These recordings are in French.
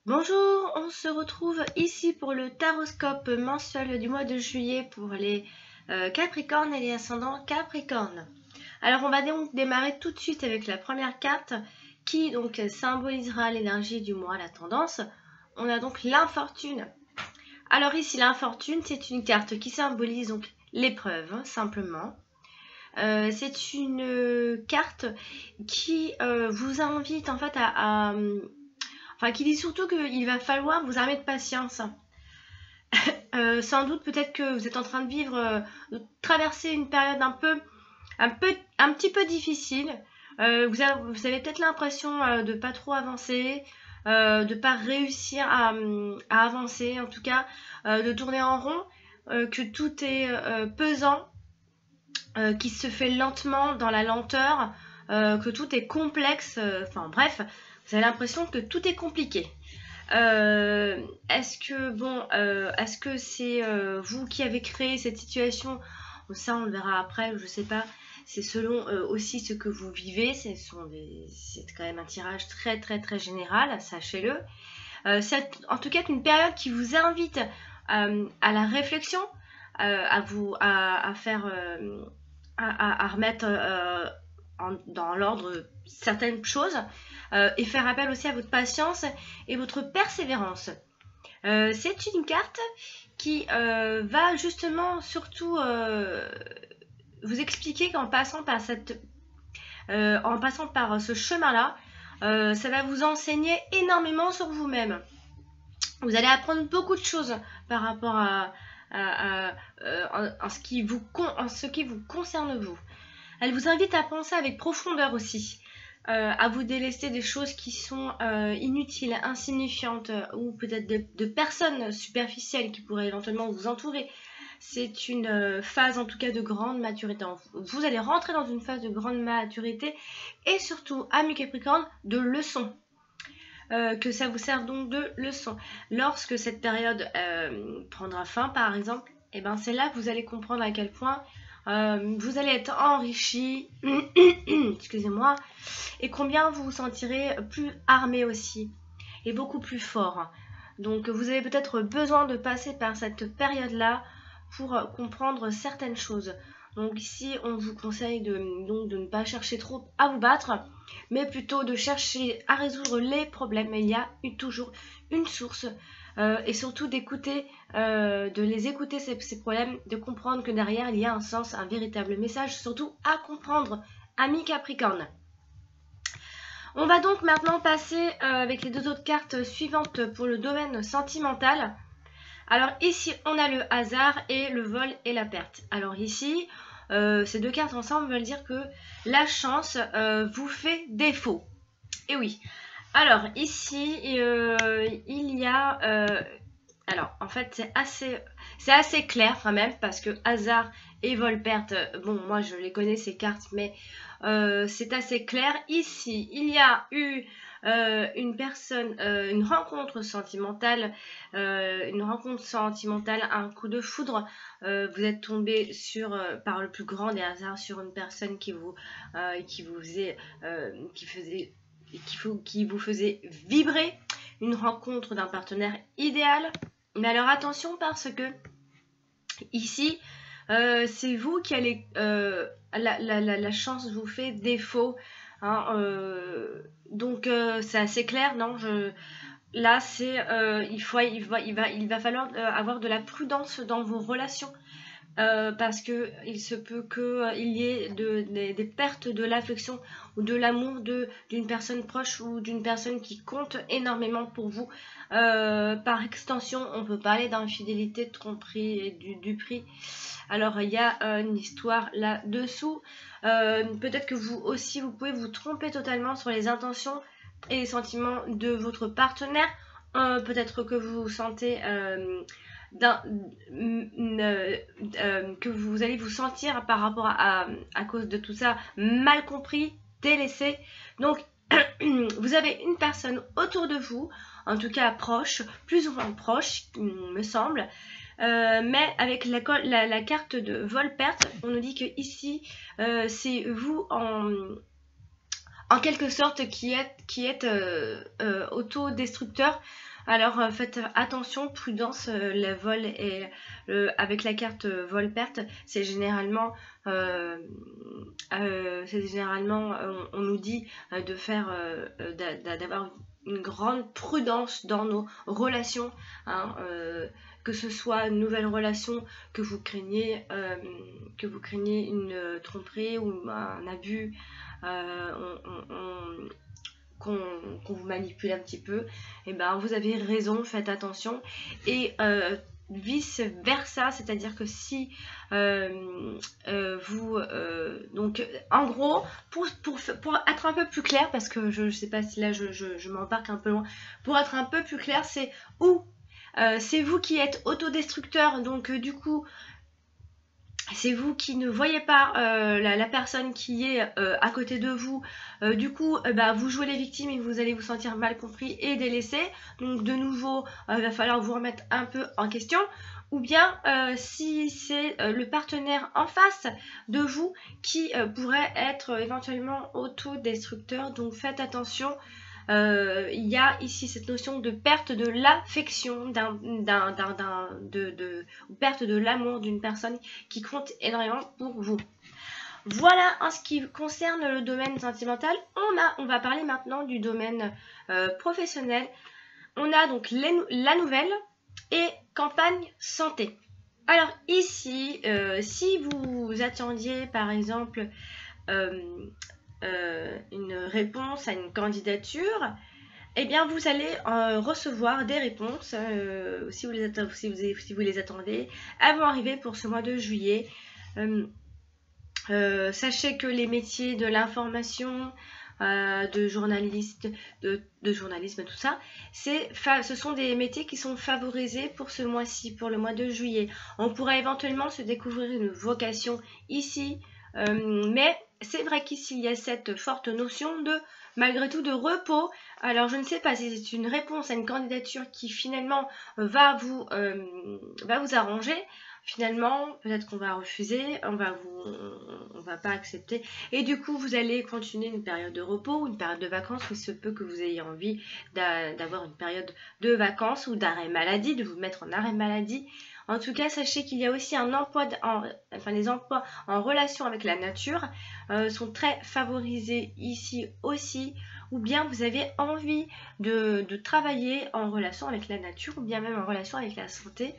Bonjour, on se retrouve ici pour le taroscope mensuel du mois de juillet pour les Capricornes et les ascendants Capricornes. Alors on va donc démarrer tout de suite avec la première carte qui donc symbolisera l'énergie du mois, la tendance. On a donc l'infortune. Alors ici l'infortune, c'est une carte qui symbolise donc l'épreuve, simplement. C'est une carte qui vous invite en fait enfin, qui dit surtout qu'il va falloir vous armer de patience. Sans doute, peut-être que vous êtes en train de vivre, de traverser une période un petit peu difficile. Vous avez peut-être l'impression de pas trop avancer, de pas réussir à avancer, en tout cas, de tourner en rond, que tout est pesant, qui se fait lentement dans la lenteur, que tout est complexe, enfin bref, vous avez l'impression que tout est compliqué. Est-ce que c'est vous qui avez créé cette situation? Ça, on le verra après, je sais pas. C'est selon aussi ce que vous vivez. C'est quand même un tirage très très très général, sachez-le. C'est en tout cas une période qui vous invite à la réflexion, à remettre dans l'ordre certaines choses, et faire appel aussi à votre patience et votre persévérance. C'est une carte qui va justement surtout vous expliquer qu'en passant par ce chemin-là, ça va vous enseigner énormément sur vous-même. Vous allez apprendre beaucoup de choses par rapport en ce qui vous concerne vous. Elle vous invite à penser avec profondeur aussi, à vous délester des choses qui sont inutiles, insignifiantes, ou peut-être de personnes superficielles qui pourraient éventuellement vous entourer. C'est une phase en tout cas de grande maturité. Vous allez rentrer dans une phase de grande maturité et surtout, amis Capricorne, de leçons. Que ça vous serve donc de leçon. Lorsque cette période prendra fin, par exemple, et ben c'est là que vous allez comprendre à quel point vous allez être enrichi, excusez-moi, et combien vous vous sentirez plus armé aussi, et beaucoup plus fort. Donc vous avez peut-être besoin de passer par cette période-là pour comprendre certaines choses. Donc ici, on vous conseille de ne pas chercher trop à vous battre, mais plutôt de chercher à résoudre les problèmes. Il y a toujours une source, et surtout d'écouter, de les écouter ces problèmes, de comprendre que derrière il y a un sens, un véritable message, surtout à comprendre, amis Capricorne. On va donc maintenant passer avec les deux autres cartes suivantes pour le domaine sentimental. Alors ici, on a le hasard et le vol et la perte. Alors ici, ces deux cartes ensemble veulent dire que la chance vous fait défaut. Et oui. Alors ici, il y a... alors en fait, c'est assez clair quand même, parce que hasard et vol-perte, bon, moi je les connais ces cartes, mais c'est assez clair. Ici, il y a eu une rencontre sentimentale, un coup de foudre. Vous êtes tombé par le plus grand des hasards sur une personne qui vous faisait vibrer, une rencontre d'un partenaire idéal. Mais alors attention, parce que ici, c'est vous qui allez... la chance vous fait défaut. Hein, donc c'est assez clair, non, là c'est il va falloir avoir de la prudence dans vos relations, parce que il se peut qu'il y ait des pertes de l'affection ou de l'amour d'une personne proche ou d'une personne qui compte énormément pour vous. Par extension, on peut parler d'infidélité, de tromperie et du prix. Alors il y a une histoire là-dessous. Peut-être que vous aussi, vous pouvez vous tromper totalement sur les intentions et les sentiments de votre partenaire. Peut-être que vous vous sentez... que vous allez vous sentir par rapport à cause de tout ça mal compris, délaissé. Donc vous avez une personne autour de vous, en tout cas proche, plus ou moins proche, me semble, mais avec la carte de vol-perte, on nous dit que ici c'est vous en quelque sorte qui êtes autodestructeur. Alors faites attention, prudence, le vol et avec la carte vol-perte, c'est généralement, on nous dit de faire, d'avoir une grande prudence dans nos relations, hein, que ce soit une nouvelle relation, que vous craignez une tromperie ou un abus, qu'on vous manipule un petit peu, et ben vous avez raison, faites attention. Et vice versa, c'est-à-dire que si donc en gros, pour être un peu plus clair, parce que je sais pas si là je m'embarque un peu loin, pour être un peu plus clair, c'est où c'est vous qui êtes autodestructeur, donc du coup c'est vous qui ne voyez pas la personne qui est à côté de vous. Du coup, vous jouez les victimes et vous allez vous sentir mal compris et délaissé. Donc de nouveau, il va falloir vous remettre un peu en question. Ou bien si c'est le partenaire en face de vous qui pourrait être éventuellement autodestructeur. Donc faites attention. Il y a ici cette notion de perte de l'affection, ou perte de l'amour d'une personne qui compte énormément pour vous. Voilà en ce qui concerne le domaine sentimental. On va parler maintenant du domaine professionnel. On a donc la nouvelle et campagne santé. Alors ici, si vous attendiez par exemple une réponse à une candidature, eh bien vous allez recevoir des réponses si vous les attendez. Elles vont arriver pour ce mois de juillet. Sachez que les métiers de l'information, de journaliste, de journalisme, tout ça, ce sont des métiers qui sont favorisés pour ce mois-ci, pour le mois de juillet. On pourrait éventuellement se découvrir une vocation ici, mais c'est vrai qu'ici il y a cette forte notion de, malgré tout, de repos. Alors je ne sais pas si c'est une réponse à une candidature qui finalement va vous arranger. Finalement, peut-être qu'on va refuser, on va pas accepter. Et du coup, vous allez continuer une période de repos ou une période de vacances. Il se peut que vous ayez envie d'avoir une période de vacances ou d'arrêt maladie, de vous mettre en arrêt maladie. En tout cas, sachez qu'il y a aussi un emploi, les emplois en relation avec la nature sont très favorisés ici aussi. Ou bien vous avez envie de travailler en relation avec la nature ou bien même en relation avec la santé.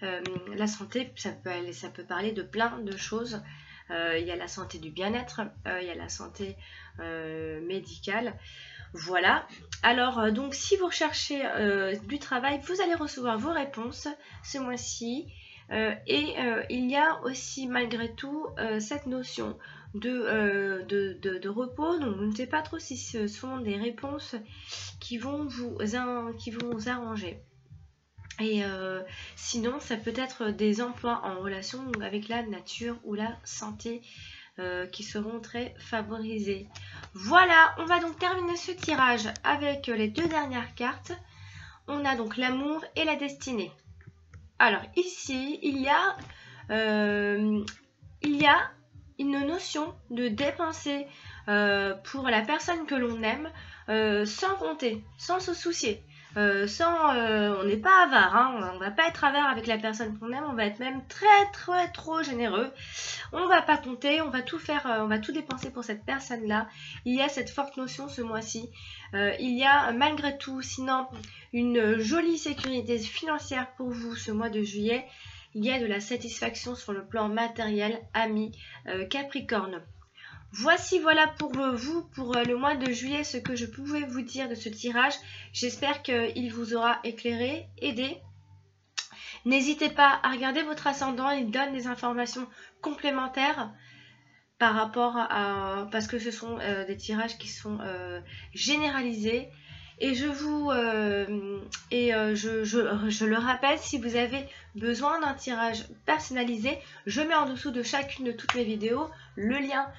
La santé, ça peut parler de plein de choses. Il y a la santé du bien-être, il y a la santé médicale. Voilà. Alors, donc, si vous recherchez du travail, vous allez recevoir vos réponses ce mois-ci. Il y a aussi, malgré tout, cette notion de repos. Donc, je ne sais pas trop si ce sont des réponses qui vont vous arranger. Et sinon, ça peut être des emplois en relation avec la nature ou la santé qui seront très favorisés. Voilà, on va donc terminer ce tirage avec les deux dernières cartes. On a donc l'amour et la destinée. Alors ici, il y a une notion de dépenser pour la personne que l'on aime sans compter, sans se soucier. On n'est pas avare, hein, on va pas être avare avec la personne qu'on aime, on va être même très trop généreux. On va pas compter, on va tout faire, on va tout dépenser pour cette personne-là. Il y a cette forte notion ce mois-ci. Il y a malgré tout, sinon, une jolie sécurité financière pour vous ce mois de juillet. Il y a de la satisfaction sur le plan matériel, ami Capricorne. Voilà pour vous, pour le mois de juillet, ce que je pouvais vous dire de ce tirage. J'espère qu'il vous aura éclairé, aidé. N'hésitez pas à regarder votre ascendant, il donne des informations complémentaires par rapport à... parce que ce sont des tirages qui sont généralisés. Et je le rappelle, si vous avez besoin d'un tirage personnalisé, je mets en dessous de chacune de toutes mes vidéos le lien.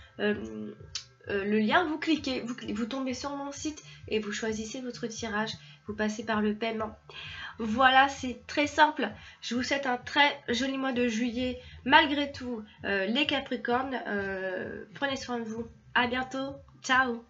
Vous cliquez, vous tombez sur mon site et vous choisissez votre tirage. Vous passez par le paiement. Voilà, c'est très simple. Je vous souhaite un très joli mois de juillet. Malgré tout, les Capricornes, prenez soin de vous. À bientôt. Ciao.